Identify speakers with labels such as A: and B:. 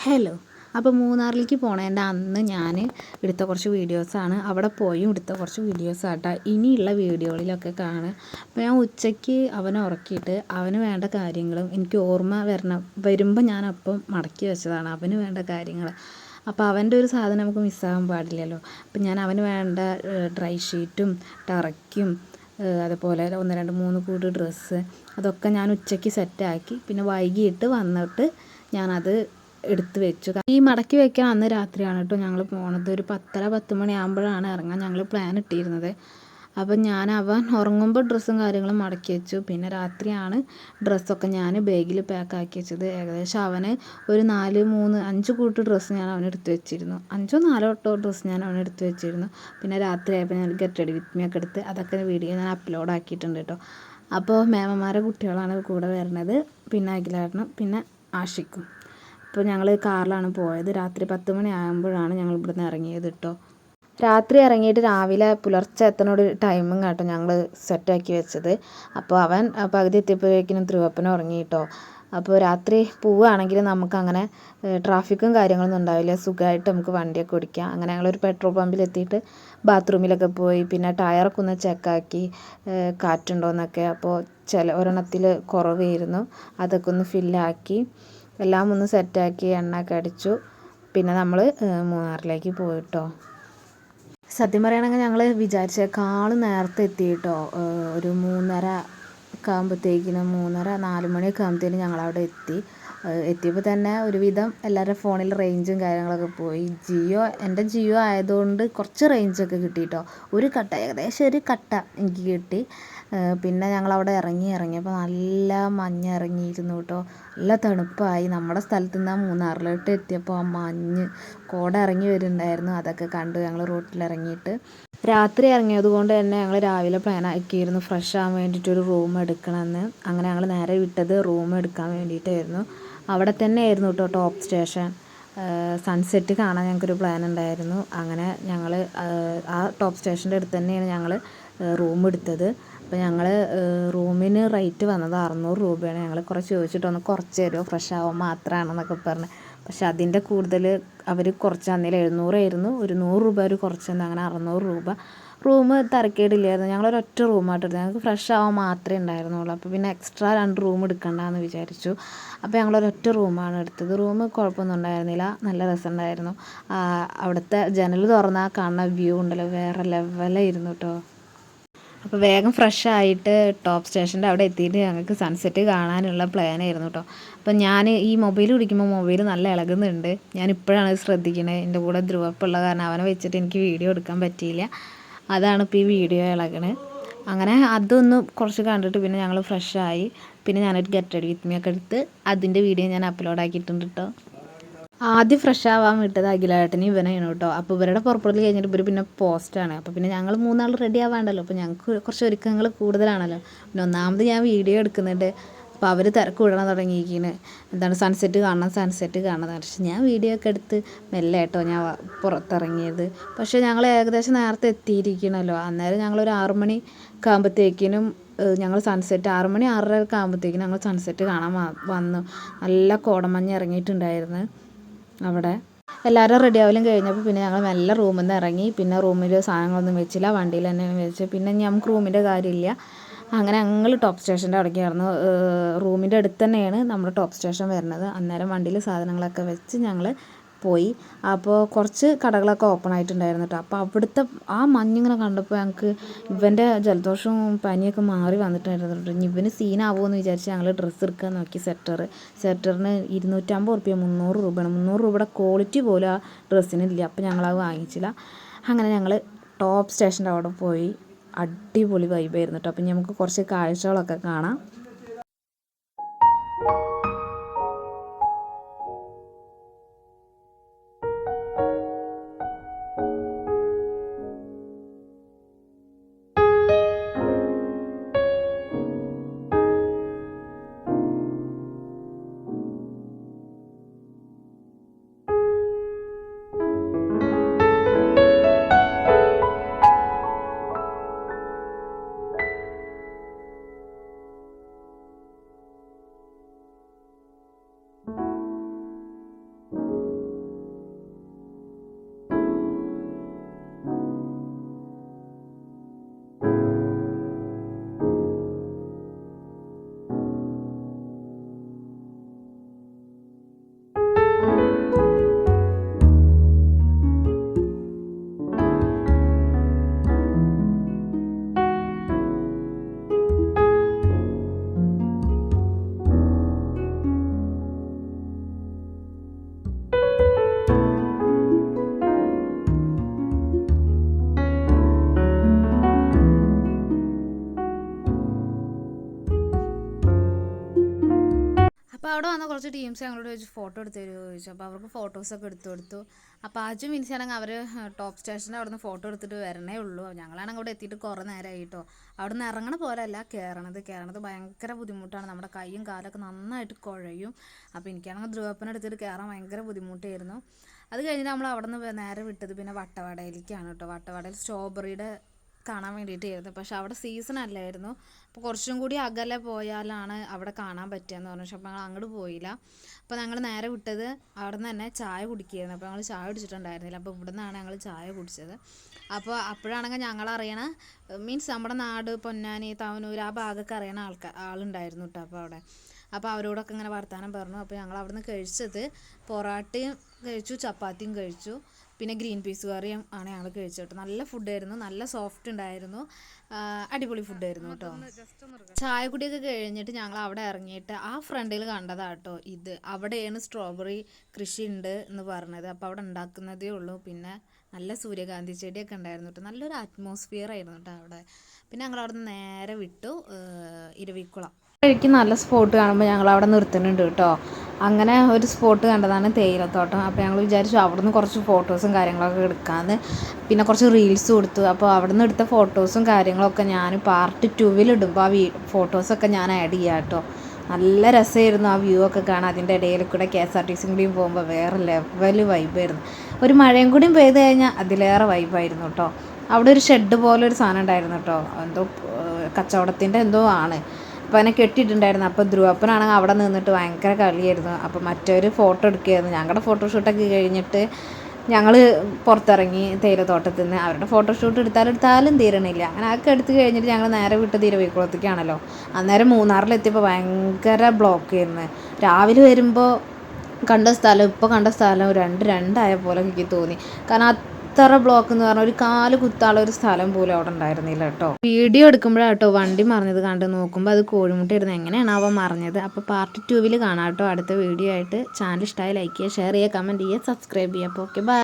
A: Hello. അപ്പോൾ മൂന്നാറിലേക്ക് പോണേൻ്റെ അന്ന് ഞാൻ എടുത്ത കുറച്ച് വീഡിയോസാണ്. അവിടെ പോയും എടുത്ത കുറച്ച് വീഡിയോസാട്ടോ ഇനിയുള്ള വീഡിയോകളിലൊക്കെ കാണുക. അപ്പോൾ ഞാൻ ഉച്ചയ്ക്ക് അവനെ ഉറക്കിയിട്ട് അവന് വേണ്ട കാര്യങ്ങളും എനിക്ക് ഓർമ്മ വരുമ്പോൾ ഞാൻ അപ്പം മടക്കി വെച്ചതാണ് അവന് വേണ്ട കാര്യങ്ങൾ. അപ്പോൾ അവൻ്റെ ഒരു സാധനം നമുക്ക് മിസ്സാകാൻ പാടില്ലല്ലോ. അപ്പം ഞാൻ അവന് വേണ്ട ഡ്രൈ ഷീറ്റും ടർക്കിയും അതുപോലെ 1 2 3 കൂട്ട് ഡ്രസ്സ് അതൊക്കെ ഞാൻ ഉച്ചയ്ക്ക് സെറ്റാക്കി. പിന്നെ വൈകിട്ട് വന്നിട്ട് ഞാനത് എടുത്ത് വെച്ചു. ഈ മടക്കി വെക്കാൻ അന്ന് രാത്രിയാണ് കേട്ടോ ഞങ്ങൾ പോണത്. ഒരു 10:30 മണി ആകുമ്പോഴാണ് ഇറങ്ങാൻ ഞങ്ങൾ പ്ലാൻ ഇട്ടിരുന്നത്. അപ്പം അവൻ ഉറങ്ങുമ്പോൾ ഡ്രസ്സും കാര്യങ്ങളും മടക്കി വെച്ചു. പിന്നെ രാത്രിയാണ് ഡ്രസ്സൊക്കെ ഞാൻ ബാഗിൽ പാക്കാക്കി വെച്ചത്. ഏകദേശം അവന് ഒരു 4 3 5 കൂട്ട് ഡ്രസ്സ് ഞാൻ അവനെടുത്ത് വെച്ചിരുന്നു. 5 4 ഡ്രസ്സ് ഞാൻ അവനെടുത്ത് വെച്ചിരുന്നു. പിന്നെ രാത്രി ആയപ്പോൾ ഞാൻ ഗെറ്റ് റെഡി വിത്ത് മീ ഒക്കെ എടുത്ത് അതൊക്കെ വീഡിയോ ഞാൻ അപ്ലോഡ് ആക്കിയിട്ടുണ്ട് കേട്ടോ. അപ്പോൾ മേമന്മാരെ കുട്ടികളാണ് കൂടെ വരുന്നത്. പിന്നെ അഖിലേട്ടനും പിന്നെ ആഷിക്കും. അപ്പോൾ ഞങ്ങൾ കാറിലാണ് പോയത്. രാത്രി 10 മണി ആകുമ്പോഴാണ് ഞങ്ങൾ ഇവിടുന്ന് ഇറങ്ങിയത് കേട്ടോ. രാത്രി ഇറങ്ങിയിട്ട് രാവിലെ പുലർച്ചെ എത്തണൊരു ടൈമും കേട്ടോ ഞങ്ങൾ സെറ്റാക്കി വെച്ചത്. അപ്പോൾ അവൻ പകുതി എത്തിയപ്പോഴേക്കിനും ധ്രുവപ്പനും ഉറങ്ങി കേട്ടോ. അപ്പോൾ രാത്രി പോവുകയാണെങ്കിൽ നമുക്കങ്ങനെ ട്രാഫിക്കും കാര്യങ്ങളൊന്നും ഉണ്ടാവില്ല. സുഖമായിട്ട് നമുക്ക് വണ്ടിയൊക്കെ ഓടിക്കാം. അങ്ങനെ ഞങ്ങളൊരു പെട്രോൾ പമ്പിലെത്തിയിട്ട് ബാത്റൂമിലൊക്കെ പോയി. പിന്നെ ടയറൊക്കെ ഒന്ന് ചെക്കാക്കി കാറ്റുണ്ടോയെന്നൊക്കെ. അപ്പോൾ ഒരെണ്ണത്തിൽ കുറവായിരുന്നു. അതൊക്കെ ഒന്ന് ഫില്ലാക്കി എല്ലാം ഒന്ന് സെറ്റാക്കി എണ്ണയൊക്കെ അടിച്ചു. പിന്നെ നമ്മൾ മൂന്നാറിലേക്ക് പോയിട്ടോ. സത്യം പറയുകയാണെങ്കിൽ ഞങ്ങൾ വിചാരിച്ചേക്കാളും നേരത്തെ എത്തി കേട്ടോ. ഒരു 3:30 ഒക്കെ ആകുമ്പോഴത്തേക്കിനും 3:30 4 മണിയൊക്കെ ആകുമ്പോഴത്തേനും ഞങ്ങളവിടെ എത്തിയപ്പോൾ തന്നെ ഒരുവിധം എല്ലാവരുടെ ഫോണിൽ റേഞ്ചും കാര്യങ്ങളൊക്കെ പോയി. എൻ്റെ ജിയോ ആയതുകൊണ്ട് കുറച്ച് റേഞ്ചൊക്കെ കിട്ടി കേട്ടോ. ഏകദേശം ഒരു കട്ട എനിക്ക് കിട്ടി. പിന്നെ ഞങ്ങളവിടെ ഇറങ്ങിയപ്പോൾ നല്ല മഞ്ഞ് ഇറങ്ങിയിരുന്നു കേട്ടോ. നല്ല തണുപ്പായി. നമ്മുടെ സ്ഥലത്ത് നിന്ന് മൂന്നാറിലോട്ട് എത്തിയപ്പോൾ ആ മഞ്ഞ് കോട ഇറങ്ങി വരുന്നുണ്ടായിരുന്നു. അതൊക്കെ കണ്ടു ഞങ്ങൾ റോട്ടിലിറങ്ങിയിട്ട്. രാത്രി ഇറങ്ങിയത് കൊണ്ട് തന്നെ ഞങ്ങൾ രാവിലെ പ്ലാൻ ആക്കിയിരുന്നു ഫ്രഷ് ആകാൻ വേണ്ടിയിട്ടൊരു റൂം എടുക്കണമെന്ന്. അങ്ങനെ ഞങ്ങൾ നേരെ വിട്ടത് റൂം എടുക്കാൻ വേണ്ടിയിട്ടായിരുന്നു. അവിടെ തന്നെ ആയിരുന്നു കേട്ടോ ടോപ്പ് സ്റ്റേഷൻ. സൺസെറ്റ് കാണാൻ ഞങ്ങൾക്കൊരു പ്ലാൻ ഉണ്ടായിരുന്നു. അങ്ങനെ ഞങ്ങൾ ആ ടോപ്പ് സ്റ്റേഷൻ്റെ അടുത്ത് തന്നെയാണ് ഞങ്ങൾ റൂം എടുത്തത്. അപ്പോൾ ഞങ്ങൾ റൂമിന് റേറ്റ് വന്നത് 600 രൂപയാണ്. ഞങ്ങൾ കുറച്ച് ചോദിച്ചിട്ടൊന്ന് കുറച്ച് തരുമോ ഫ്രഷ് ആവാൻ മാത്രമാണെന്നൊക്കെ പറഞ്ഞ്. പക്ഷെ അതിൻ്റെ കൂടുതൽ അവർ കുറച്ച് തന്നില്ല. 700 ആയിരുന്നു. ഒരു 100 രൂപ അവർ കുറച്ച് തന്നു. അങ്ങനെ 600 രൂപ. റൂം തരക്കേടില്ലായിരുന്നു. ഞങ്ങളൊരൊറ്റ റൂമായിട്ടെടുത്തു. ഞങ്ങൾക്ക് ഫ്രഷ് ആവാൻ മാത്രമേ ഉണ്ടായിരുന്നുള്ളൂ. അപ്പോൾ പിന്നെ എക്സ്ട്രാ 2 റൂം എടുക്കണ്ടെന്ന് വിചാരിച്ചു. അപ്പോൾ ഞങ്ങളൊരൊറ്റ റൂമാണ് എടുത്തത്. റൂം കുഴപ്പമൊന്നും ഉണ്ടായിരുന്നില്ല. നല്ല രസമുണ്ടായിരുന്നു. അവിടുത്തെ ജനൽ തുറന്നാൽ കാണുന്ന വ്യൂ ഉണ്ടല്ലോ വേറെ ലെവലായിരുന്നു കേട്ടോ. അപ്പോൾ വേഗം ഫ്രഷ് ആയിട്ട് ടോപ്പ് സ്റ്റേഷൻ്റെ അവിടെ എത്തിയിട്ട് ഞങ്ങൾക്ക് സൺസെറ്റ് കാണാനുള്ള പ്ലാനായിരുന്നു കേട്ടോ. അപ്പം ഞാൻ ഈ മൊബൈൽ പിടിക്കുമ്പോൾ മൊബൈൽ നല്ല ഇളകുന്നുണ്ട്. ഞാനിപ്പോഴാണ് ശ്രദ്ധിക്കുന്നത്. എൻ്റെ കൂടെ ധ്രുവപ്പുള്ള കാരണം അവനെ വെച്ചിട്ട് എനിക്ക് വീഡിയോ എടുക്കാൻ പറ്റിയില്ല. അതാണ് ഇപ്പോൾ ഈ വീഡിയോ ഇളകണത്. അങ്ങനെ അതൊന്ന് കുറച്ച് കണ്ടിട്ട് പിന്നെ ഞങ്ങൾ ഫ്രഷായി. പിന്നെ ഞാനൊരു ഗെറ്റ് റെഡി വിത്ത് മീ ഒക്കെ എടുത്ത് അതിൻ്റെ വീഡിയോ ഞാൻ അപ്ലോഡ് ആക്കിയിട്ടുണ്ട് കേട്ടോ. ആദ്യം ഫ്രഷ് ആവാൻ വിട്ടത് അഖിലേട്ടനും ഇവനാണ് കേട്ടോ. അപ്പോൾ ഇവരുടെ പുറപ്പെടൽ കഴിഞ്ഞിട്ട് ഇവർ പിന്നെ പോസ്റ്റാണ്. അപ്പോൾ പിന്നെ ഞങ്ങൾ 3 ആൾ റെഡി ആവാണ്ടല്ലോ. അപ്പോൾ ഞങ്ങൾക്ക് കുറച്ച് ഒരുക്കങ്ങൾ കൂടുതലാണല്ലോ. പിന്നെ ഒന്നാമത് ഞാൻ വീഡിയോ എടുക്കുന്നുണ്ട്. അപ്പോൾ അവർ തിരക്ക് വിടണം തുടങ്ങിയിരിക്കുന്നു. എന്താണ് സൺസെറ്റ് കാണണം. പക്ഷേ ഞാൻ വീഡിയോ ഒക്കെ എടുത്ത് മെല്ലെ കേട്ടോ ഞാൻ പുറത്തിറങ്ങിയത്. പക്ഷേ ഞങ്ങൾ ഏകദേശം നേരത്തെ എത്തിയിരിക്കണമല്ലോ. അന്നേരം ഞങ്ങളൊരു 6 മണി ഒക്കെ ആകുമ്പോഴത്തേക്കിനും ഞങ്ങൾ സൺസെറ്റ് 6 മണി 6:30 ഒക്കെ ആകുമ്പോഴത്തേക്കിനും ഞങ്ങൾ സൺസെറ്റ് കാണാൻ വന്നു. നല്ല കോടമഞ്ഞ് ഇറങ്ങിയിട്ടുണ്ടായിരുന്നു അവിടെ. എല്ലാവരും റെഡി ആവലും കഴിഞ്ഞപ്പോൾ പിന്നെ ഞങ്ങൾ മെല്ലെ റൂമിൽ നിന്ന് ഇറങ്ങി. പിന്നെ റൂമിൽ സാധനങ്ങളൊന്നും വെച്ചില്ല, വണ്ടിയിൽ തന്നെ വെച്ച്. പിന്നെ നമുക്ക് റൂമിൻ്റെ കാര്യമില്ല. അങ്ങനെ ഞങ്ങൾ ടോപ്പ് സ്റ്റേഷൻ്റെ അവിടേക്ക് ആയിരുന്നു. റൂമിൻ്റെ അടുത്ത് തന്നെയാണ് നമ്മുടെ ടോപ്പ് സ്റ്റേഷൻ വരുന്നത്. അന്നേരം വണ്ടിയിൽ സാധനങ്ങളൊക്കെ വെച്ച് ഞങ്ങൾ പോയി. അപ്പോൾ കുറച്ച് കടകളൊക്കെ ഓപ്പൺ ആയിട്ടുണ്ടായിരുന്നു കേട്ടോ. അപ്പോൾ അവിടുത്തെ ആ മഞ്ഞിങ്ങനെ കണ്ടപ്പോൾ ഞങ്ങൾക്ക് ഇവൻ്റെ ജലദോഷവും പനിയൊക്കെ മാറി വന്നിട്ടുണ്ടായിരുന്നു. ഇനി ഇവന് സീനാവുമോ എന്ന് വിചാരിച്ച് ഞങ്ങൾ ഡ്രസ്സ് എടുക്കാൻ നോക്കി. സെറ്ററിന് 250 റുപ്യ 300 രൂപയാണ്. 300 രൂപയുടെ ക്വാളിറ്റി പോലും ആ ഡ്രസ്സിനില്ല. അപ്പോൾ ഞങ്ങളത് വാങ്ങിച്ചില്ല. അങ്ങനെ ഞങ്ങൾ ടോപ്പ് സ്റ്റേഷൻ്റെ അവിടെ പോയി. അടിപൊളി വൈബായിരുന്നു കേട്ടോ. അപ്പം നമുക്ക് കുറച്ച് കാഴ്ചകളൊക്കെ കാണാം. വന്ന കുറച്ച് ടീംസ് ഞങ്ങളോട് ചോദിച്ചു ഫോട്ടോ എടുത്ത് തരുമോ ചോദിച്ചു. അപ്പോൾ അവർക്ക് ഫോട്ടോസൊക്കെ എടുത്തു കൊടുത്തു. അപ്പോൾ ആജും മിനിച്ചാണെങ്കിൽ അവർ ടോപ്പ് സ്റ്റേഷൻ്റെ അവിടെ നിന്ന് ഫോട്ടോ എടുത്തിട്ട് വരണേ ഉള്ളൂ. ഞങ്ങളാണെങ്കിൽ അവിടെ എത്തിയിട്ട് കുറേ നേരമായി കേട്ടോ. അവിടെ നിന്ന് ഇറങ്ങണ പോലെയല്ല കയറണത് ഭയങ്കര ബുദ്ധിമുട്ടാണ്. നമ്മുടെ കൈയും കാലൊക്കെ നന്നായിട്ട് കുഴയും. അപ്പോൾ എനിക്കാണെങ്കിൽ ധ്രുവപ്പന എടുത്തിട്ട് കയറാൻ ഭയങ്കര ബുദ്ധിമുട്ടായിരുന്നു. അത് കഴിഞ്ഞിട്ട് നമ്മൾ അവിടെ നിന്ന് നേരെ വിട്ടത് പിന്നെ വട്ടവടയിലേക്കാണ് കേട്ടോ. വട്ടവടയിൽ സ്ട്രോബെറിയുടെ കാണാൻ വേണ്ടിയിട്ടായിരുന്നു. പക്ഷെ അവിടെ സീസൺ അല്ലായിരുന്നു. അപ്പോൾ കുറച്ചും കൂടി അകലെ പോയാലാണ് അവിടെ കാണാൻ പറ്റുകയെന്ന് പറഞ്ഞു. പക്ഷെ അപ്പോൾ ഞങ്ങൾ അങ്ങോട്ട് പോയില്ല. അപ്പോൾ ഞങ്ങൾ നേരെ വിട്ടത് അവിടെ നിന്ന് തന്നെ ചായ കുടിക്കുകയായിരുന്നു. അപ്പോൾ ഞങ്ങൾ ചായ കുടിച്ചിട്ടുണ്ടായിരുന്നില്ല. അപ്പോൾ ഇവിടെ നിന്നാണ് ഞങ്ങൾ ചായ കുടിച്ചത്. അപ്പോൾ അപ്പോഴാണെങ്കിൽ ഞങ്ങൾ അറിയണ മീൻസ് നമ്മുടെ നാട് പൊന്നാനി തവനൂർ ആ ഭാഗമൊക്കെ അറിയണ ആളുണ്ടായിരുന്നു കേട്ടോ. അപ്പോൾ അവരോടൊക്കെ ഇങ്ങനെ വർത്താനം പറഞ്ഞു. അപ്പോൾ ഞങ്ങൾ അവിടെ നിന്ന് കഴിച്ചത് പൊറാട്ടയും കഴിച്ചു, ചപ്പാത്തിയും കഴിച്ചു, പിന്നെ ഗ്രീൻ പീസ് കറിയും ആണ് ഞങ്ങൾ കഴിച്ചത് കേട്ടോ. നല്ല ഫുഡായിരുന്നു, നല്ല സോഫ്റ്റ് ഉണ്ടായിരുന്നു, അടിപൊളി ഫുഡായിരുന്നു കേട്ടോ. ചായ കുടിയൊക്കെ കഴിഞ്ഞിട്ട് ഞങ്ങൾ അവിടെ ഇറങ്ങിയിട്ട് ആ ഫ്രണ്ടിൽ കണ്ടതാട്ടോ ഇത്. അവിടെയാണ് സ്ട്രോബെറി കൃഷി ഉണ്ട് എന്ന് പറഞ്ഞത്. അപ്പോൾ അവിടെ ഉണ്ടാക്കുന്നതേ ഉള്ളൂ. പിന്നെ നല്ല സൂര്യകാന്തി ചെടിയൊക്കെ ഉണ്ടായിരുന്നു കേട്ടോ. നല്ലൊരു അറ്റ്മോസ്ഫിയർ ആയിരുന്നു കേട്ടോ അവിടെ. പിന്നെ ഞങ്ങൾ അവിടെ നിന്ന് നേരെ വിട്ടു ഇരവിക്കുളം. വഴിക്ക് നല്ല സ്പോട്ട് കാണുമ്പോൾ ഞങ്ങൾ അവിടെ നിർത്തുന്നുണ്ട് കേട്ടോ. അങ്ങനെ ഒരു സ്പോട്ട് കണ്ടതാണ് തേയിലത്തോട്ടം. അപ്പോൾ ഞങ്ങൾ വിചാരിച്ചു അവിടെ നിന്ന് കുറച്ച് ഫോട്ടോസും കാര്യങ്ങളൊക്കെ എടുക്കാമെന്ന്. പിന്നെ കുറച്ച് റീൽസ് കൊടുത്തു. അപ്പോൾ അവിടെ നിന്ന് എടുത്ത ഫോട്ടോസും കാര്യങ്ങളൊക്കെ ഞാൻ പാർട്ട് 2 ഇടുമ്പോൾ ആ ഫോട്ടോസൊക്കെ ഞാൻ ആഡ് ചെയ്യാം കേട്ടോ. നല്ല രസമായിരുന്നു ആ വ്യൂ ഒക്കെ കാണാൻ. അതിൻ്റെ ഇടയിൽ കൂടെ KSRTC കൂടിയും പോകുമ്പോൾ വേറെ ലെവൽ വൈബായിരുന്നു. ഒരു മഴയും കൂടിയും പെയ്ത് കഴിഞ്ഞാൽ അതിലേറെ വൈബായിരുന്നു കേട്ടോ. അവിടെ ഒരു ഷെഡ് പോലെ ഒരു സാധനം ഉണ്ടായിരുന്നു കേട്ടോ. എന്തോ കച്ചവടത്തിൻ്റെ എന്തോ ആണ്. അപ്പോൾ അതിനെ കെട്ടിയിട്ടുണ്ടായിരുന്നു. അപ്പോൾ ധ്രുവപ്പനാണെങ്കിൽ അവിടെ നിന്നിട്ട് ഭയങ്കര കളിയായിരുന്നു. അപ്പോൾ മറ്റൊരു ഫോട്ടോ എടുക്കുകയായിരുന്നു. ഞങ്ങളുടെ ഫോട്ടോഷൂട്ടൊക്കെ കഴിഞ്ഞിട്ട് ഞങ്ങൾ പുറത്തിറങ്ങി തേയിലത്തോട്ടത്തിൽ നിന്ന്. അവരുടെ ഫോട്ടോഷൂട്ട് എടുത്താലും തീരണില്ല. അങ്ങനെ അതൊക്കെ എടുത്ത് കഴിഞ്ഞിട്ട് ഞങ്ങൾ നേരെ വിട്ടത് ഇരവിക്കുളത്തേക്കാണല്ലോ. അന്നേരം മൂന്നാറിലെത്തിയപ്പോൾ ഭയങ്കര ബ്ലോക്ക് ആയിരുന്നു. രാവിലെ വരുമ്പോൾ കണ്ട സ്ഥലം ഇപ്പോൾ കണ്ട സ്ഥലം രണ്ടായ പോലെ എനിക്ക് തോന്നി. കാരണം അത്ര ബ്ലോക്ക് എന്ന് പറഞ്ഞാൽ ഒരു കാല് കുത്താനുള്ള ഒരു സ്ഥലം പോലും അവിടെ ഉണ്ടായിരുന്നില്ല കേട്ടോ. വീഡിയോ എടുക്കുമ്പോഴാട്ടോ വണ്ടി മറിഞ്ഞത് കണ്ട് നോക്കുമ്പോൾ അത് കോഴിമുട്ടായിരുന്നു. എങ്ങനെയാണ് അവ മറിഞ്ഞത്? അപ്പോൾ പാർട്ട് 2 കാണാം കേട്ടോ അടുത്ത വീഡിയോ ആയിട്ട്. ചാനൽ ഇഷ്ടമായി ലൈക്ക് ചെയ്യുക, ഷെയർ ചെയ്യുക, കമൻറ്റ് ചെയ്യുക, സബ്സ്ക്രൈബ് ചെയ്യുക. അപ്പോൾ ഓക്കെ, ബൈ.